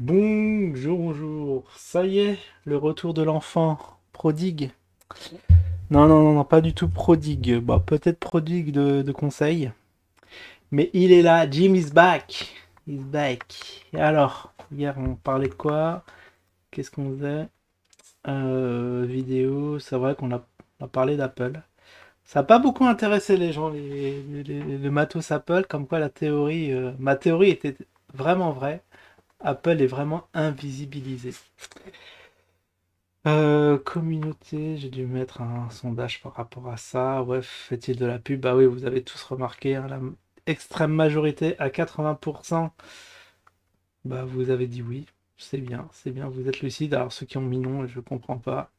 Bonjour, bonjour. Ça y est, le retour de l'enfant prodigue. Non, non, non, non, pas du tout prodigue. Bah, peut-être prodigue de conseils. Mais il est là. Jim is back. He's back. Et alors, hier, on parlait de quoi? Qu'est-ce qu'on faisait? Vidéo. C'est vrai qu'on a parlé d'Apple. Ça n'a pas beaucoup intéressé les gens, le matos Apple, comme quoi la théorie, ma théorie était vraiment vraie. Apple est vraiment invisibilisé. Communauté, j'ai dû mettre un sondage par rapport à ça. Ouais, fait-il de la pub? Bah oui, vous avez tous remarqué, hein, la extrême majorité à 80%. Bah vous avez dit oui. C'est bien, vous êtes lucide. Alors ceux qui ont mis non, je comprends pas.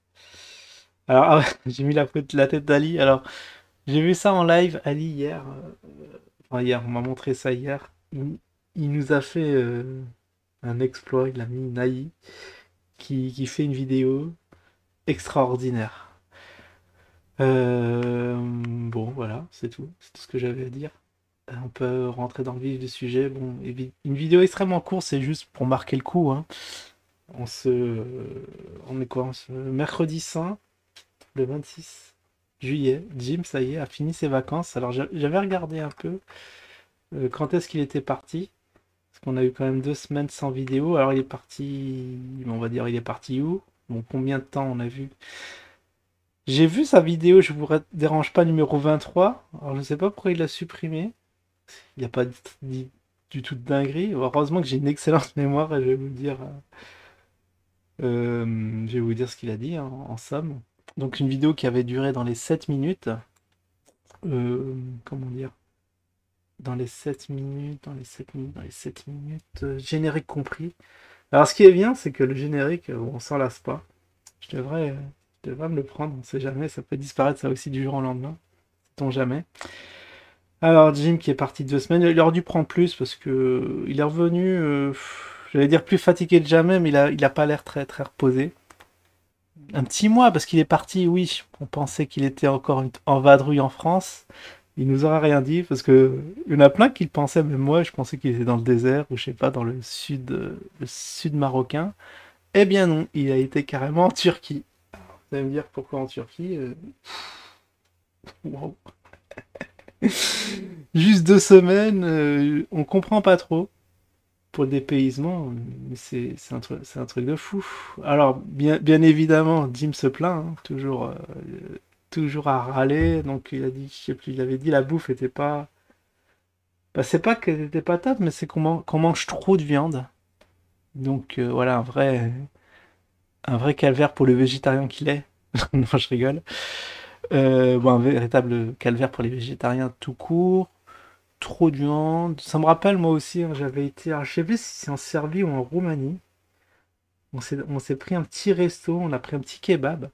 Alors ah ouais, j'ai mis la tête d'Ali. Alors j'ai vu ça en live, Ali hier. Enfin hier, on m'a montré ça hier. Il nous a fait un exploit. Il a mis une AI qui fait une vidéo extraordinaire. Bon, voilà, c'est tout ce que j'avais à dire. On peut rentrer dans le vif du sujet. Bon, une vidéo extrêmement courte, c'est juste pour marquer le coup, hein. On est quoi? Mercredi Saint, le 26 juillet. Jim, ça y est, a fini ses vacances. Alors j'avais regardé un peu quand est-ce qu'il était parti. Parce qu'on a eu quand même 2 semaines sans vidéo. Alors il est parti, on va dire, il est parti où? Bon, combien de temps on a vu? J'ai vu sa vidéo, je vous dérange pas, numéro 23. Alors je sais pas pourquoi il l'a supprimé. Il n'y a pas dit du tout de dinguerie. Heureusement que j'ai une excellente mémoire et je vais vous dire ce qu'il a dit, hein, en somme. Donc une vidéo qui avait duré dans les 7 minutes. Comment dire? Dans les 7 minutes, dans les 7 minutes, générique compris. Alors ce qui est bien, c'est que le générique, on s'en lasse pas. Je devrais me le prendre, on sait jamais, ça peut disparaître ça aussi du jour au lendemain. Sait-on jamais. Alors Jim qui est parti 2 semaines, il aurait dû prendre plus parce que il est revenu, j'allais dire plus fatigué que jamais, mais il a pas l'air très très reposé. Un petit mois parce qu'il est parti, oui, on pensait qu'il était encore en vadrouille en France. Il nous aura rien dit parce que il y en a plein qui le pensaient, même moi, je pensais qu'il était dans le désert ou je sais pas, dans le sud marocain. Eh bien non, il a été carrément en Turquie. Vous allez me dire pourquoi en Turquie? Wow. Juste 2 semaines, on comprend pas trop. Pour le dépaysement, mais c'est un truc de fou. Alors, bien évidemment, Jim se plaint, hein, toujours à râler. Donc, il a dit, je sais plus, il avait dit la bouffe était pas. Bah, c'est pas qu'elle était pas top, mais c'est qu'on mange trop de viande. Donc, voilà, un vrai calvaire pour le végétarien qu'il est. Non, je rigole. Bon, un véritable calvaire pour les végétariens tout court. Trop de viande. Ça me rappelle, moi aussi, hein, j'avais été, alors, je sais plus si c'est en Serbie ou en Roumanie. On s'est pris un petit resto, on a pris un petit kebab.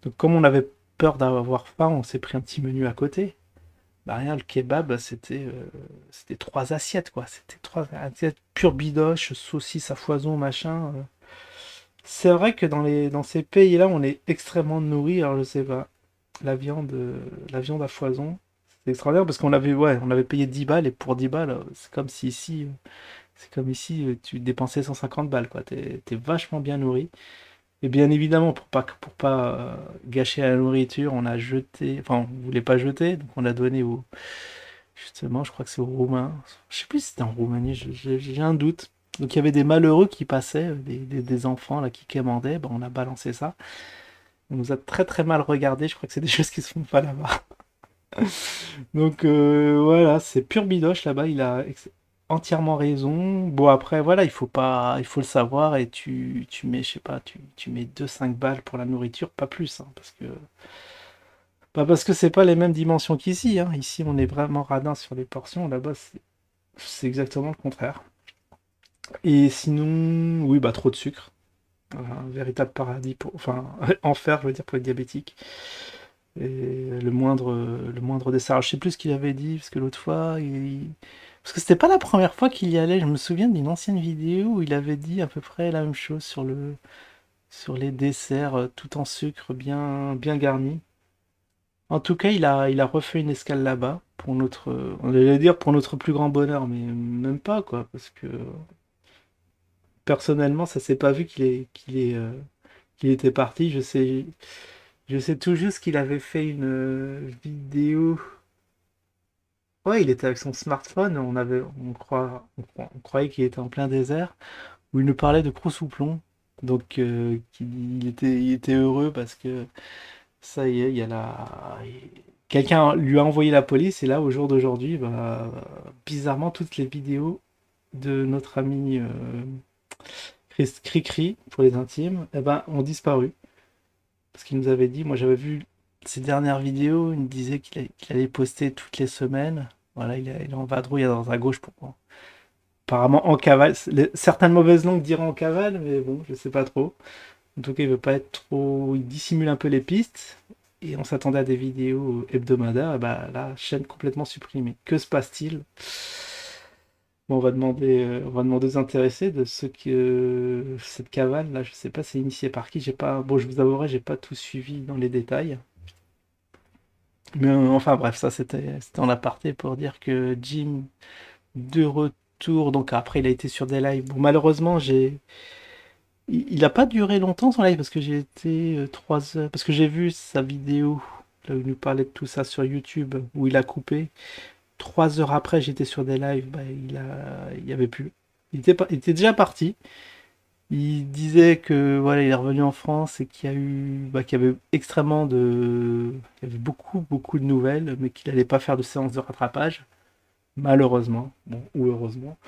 Donc comme on avait peur d'avoir faim, on s'est pris un petit menu à côté. Bah rien, le kebab, c'était 3 assiettes, quoi. C'était 3 assiettes pure bidoche, saucisses à foison, machin. C'est vrai que dans ces pays-là, on est extrêmement nourri. Alors je sais pas, la viande à foison, c'est extraordinaire parce on avait payé 10 balles et pour 10 balles, c'est comme ici, tu dépensais 150 balles, quoi. T'es vachement bien nourri. Et bien évidemment, pour pas gâcher la nourriture, on a jeté, enfin, on voulait pas jeter, donc on a donné justement, je crois que c'est aux Roumains. Je sais plus si c'était en Roumanie, j'ai un doute. Donc il y avait des malheureux qui passaient, des enfants là qui quémandaient, ben, on a balancé ça. On nous a très très mal regardé, je crois que c'est des choses qui se font pas là-bas. Donc voilà, c'est pur bidoche là-bas, il a entièrement raison. Bon après voilà, il faut le savoir et tu mets, je sais pas, tu mets 2 5 balles pour la nourriture, pas plus, hein, parce que c'est pas les mêmes dimensions qu'ici, hein. Ici on est vraiment radin sur les portions, là-bas c'est exactement le contraire. Et sinon, oui bah trop de sucre. Un véritable paradis enfin enfer je veux dire pour les diabétiques. Et le moindre dessert. Alors, je sais plus ce qu'il avait dit, parce que l'autre fois, parce que c'était pas la première fois qu'il y allait. Je me souviens d'une ancienne vidéo où il avait dit à peu près la même chose sur les desserts tout en sucre bien, bien garnis. En tout cas, il a refait une escale là-bas pour on allait dire pour notre plus grand bonheur, mais même pas quoi, parce que Personnellement, ça s'est pas vu qu'il était parti. Je sais tout juste qu'il avait fait une vidéo. Ouais, il était avec son smartphone. On croyait qu'il était en plein désert, où il nous parlait de Croussouplon. Donc, il était heureux parce que ça y est, il y a quelqu'un lui a envoyé la police et là, au jour d'aujourd'hui, bah, bizarrement, toutes les vidéos de notre ami Cricri, pour les intimes, eh ben, ont disparu. Parce qu'il nous avait dit, moi j'avais vu ses dernières vidéos, il me disait qu'il allait poster toutes les semaines. Voilà, il est en vadrouille à droite à gauche pour moi. Apparemment en cavale. Certaines mauvaises langues diront en cavale, mais bon, je sais pas trop. En tout cas, il veut pas être trop. Il dissimule un peu les pistes. Et on s'attendait à des vidéos hebdomadaires. Et bah là, chaîne complètement supprimée. Que se passe-t-il? Bon, on va demander aux intéressés de ce que cette cavale, là, je sais pas, c'est initié par qui. J'ai pas, bon, je vous avouerai, j'ai pas tout suivi dans les détails. Mais enfin bref, ça c'était en aparté pour dire que Jim de retour. Donc après, il a été sur des lives. Bon, malheureusement, il a pas duré longtemps son live parce que j'ai été 3 heures. Parce que j'ai vu sa vidéo là où il nous parlait de tout ça sur YouTube où il a coupé. 3 heures après, j'étais sur des lives. Bah, il y avait plus. Il était déjà parti. Il disait que voilà, il est revenu en France et qu'il y avait il y avait beaucoup de nouvelles, mais qu'il allait pas faire de séance de rattrapage, malheureusement, bon, ou heureusement.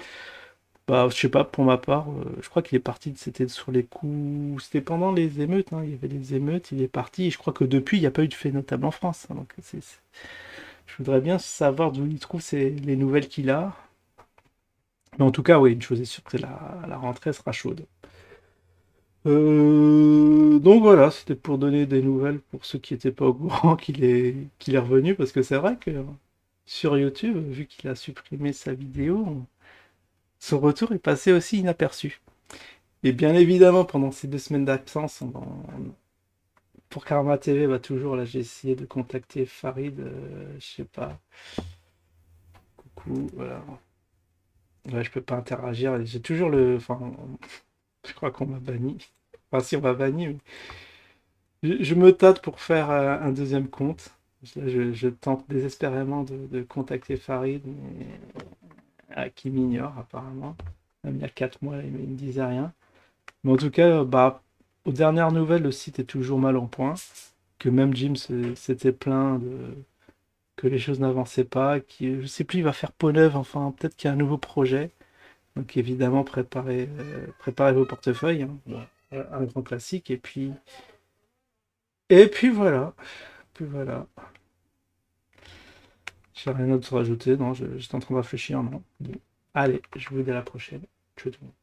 Bah, je sais pas, pour ma part, je crois qu'il est parti, c'était sur les coups, c'était pendant les émeutes, hein, il y avait les émeutes, il est parti, et je crois que depuis, il n'y a pas eu de fait notable en France, hein, donc je voudrais bien savoir d'où il trouve les nouvelles qu'il a. Mais en tout cas, oui, une chose est sûre, c'est la rentrée sera chaude. Donc voilà, c'était pour donner des nouvelles pour ceux qui n'étaient pas au courant qu'il est revenu, parce que c'est vrai que sur YouTube, vu qu'il a supprimé sa vidéo, son retour est passé aussi inaperçu. Et bien évidemment, pendant ces 2 semaines d'absence, pour Karma TV, bah toujours là, j'ai essayé de contacter Farid, je sais pas, coucou, voilà. Ouais, je peux pas interagir, j'ai toujours enfin, je crois qu'on m'a banni. Enfin, si on m'a banni, mais je me tâte pour faire un deuxième compte. Là, je tente désespérément de contacter Farid, mais qui m'ignore apparemment. Même il y a 4 mois, il me disait rien. Mais en tout cas, bah, aux dernières nouvelles, le site est toujours mal en point. Que même Jim s'était plaint que les choses n'avançaient pas. Je sais plus, il va faire peau neuve. Enfin, peut-être qu'il y a un nouveau projet. Donc évidemment, préparez vos portefeuilles, hein. Bon, un grand classique. Et puis voilà. Puis voilà. J'ai rien d'autre à rajouter. Non, j'étais en train de réfléchir. Non. Bon. Allez, je vous dis à la prochaine. Tchau, tout le monde.